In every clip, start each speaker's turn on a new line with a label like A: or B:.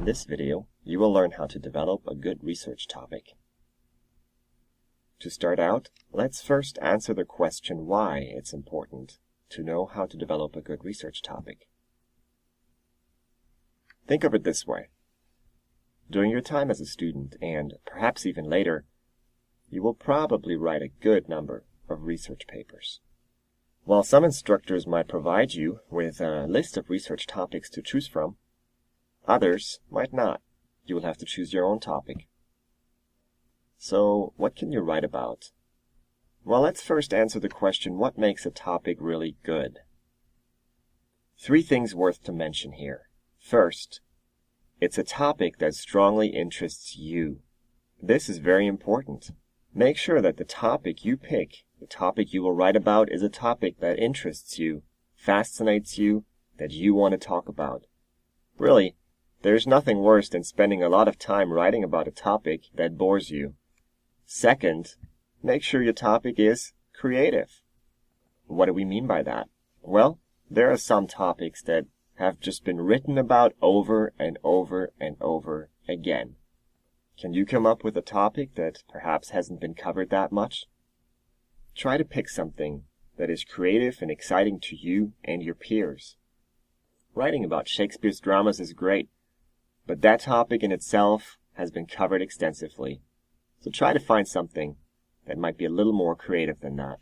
A: this video, you will learn how to develop a good research topic. To start out, let's first answer the question why it's important to know how to develop a good research topic. Think of it this way. During your time as a student, and perhaps even later, you will probably write a good number of research papers. While some instructors might provide you with a list of research topics to choose from, others might not. You will have to choose your own topic. So, what can you write about? Well, let's first answer the question, what makes a topic really good? 3 things worth to mention here. First, it's a topic that strongly interests you. This is very important. Make sure that the topic you pick, the topic you will write about, is a topic that interests you, fascinates you, that you want to talk about. Really, there's nothing worse than spending a lot of time writing about a topic that bores you. Second, make sure your topic is creative. What do we mean by that? Well, there are some topics that have just been written about over and over and over again. Can you come up with a topic that perhaps hasn't been covered that much? Try to pick something that is creative and exciting to you and your peers. Writing about Shakespeare's dramas is great, but that topic in itself has been covered extensively. So try to find something that might be a little more creative than that.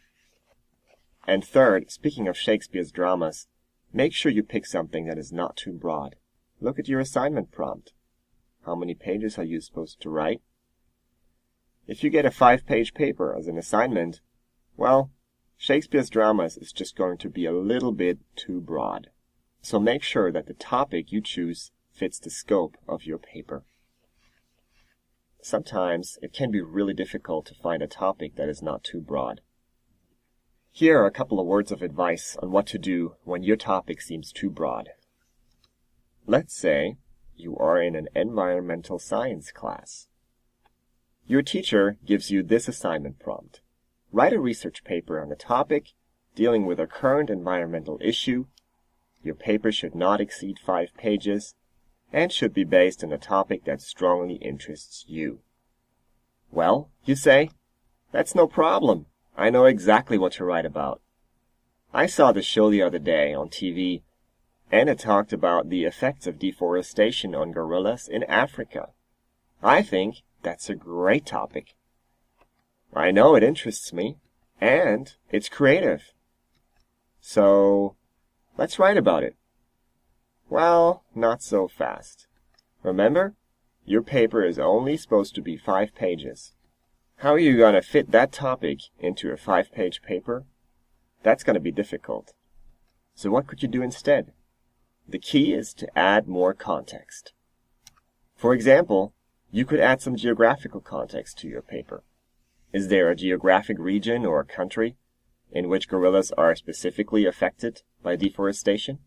A: And third, speaking of Shakespeare's dramas, make sure you pick something that is not too broad. Look at your assignment prompt. How many pages are you supposed to write? If you get a 5-page paper as an assignment, well, Shakespeare's dramas is just going to be a little bit too broad. So make sure that the topic you choose fits the scope of your paper. Sometimes it can be really difficult to find a topic that is not too broad. Here are a couple of words of advice on what to do when your topic seems too broad. Let's say you are in an environmental science class. Your teacher gives you this assignment prompt. Write a research paper on a topic dealing with a current environmental issue. Your paper should not exceed 5 pages and should be based on a topic that strongly interests you. Well, you say, that's no problem. I know exactly what to write about. I saw the show the other day on TV, and it talked about the effects of deforestation on gorillas in Africa. I think that's a great topic. I know it interests me, and it's creative. So, let's write about it. Well, not so fast. Remember, your paper is only supposed to be 5 pages. How are you going to fit that topic into a 5-page paper? That's going to be difficult. So what could you do instead? The key is to add more context. For example, you could add some geographical context to your paper. Is there a geographic region or country in which gorillas are specifically affected by deforestation?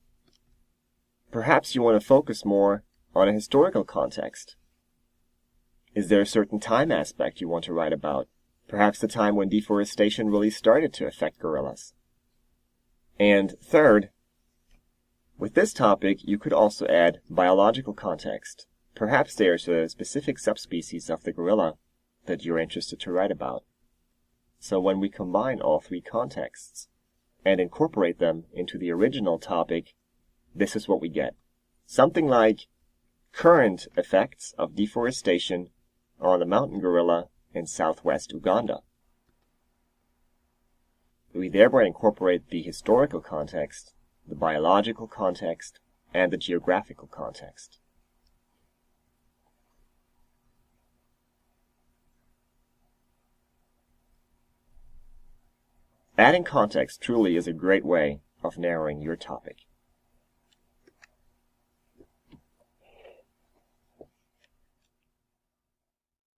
A: Perhaps you want to focus more on a historical context. Is there a certain time aspect you want to write about? Perhaps the time when deforestation really started to affect gorillas. And third, with this topic, you could also add biological context. Perhaps there's a specific subspecies of the gorilla that you're interested to write about. So when we combine all 3 contexts and incorporate them into the original topic, this is what we get. Something like current effects of deforestation on the mountain gorilla in southwest Uganda. We thereby incorporate the historical context, the biological context, and the geographical context. Adding context truly is a great way of narrowing your topic.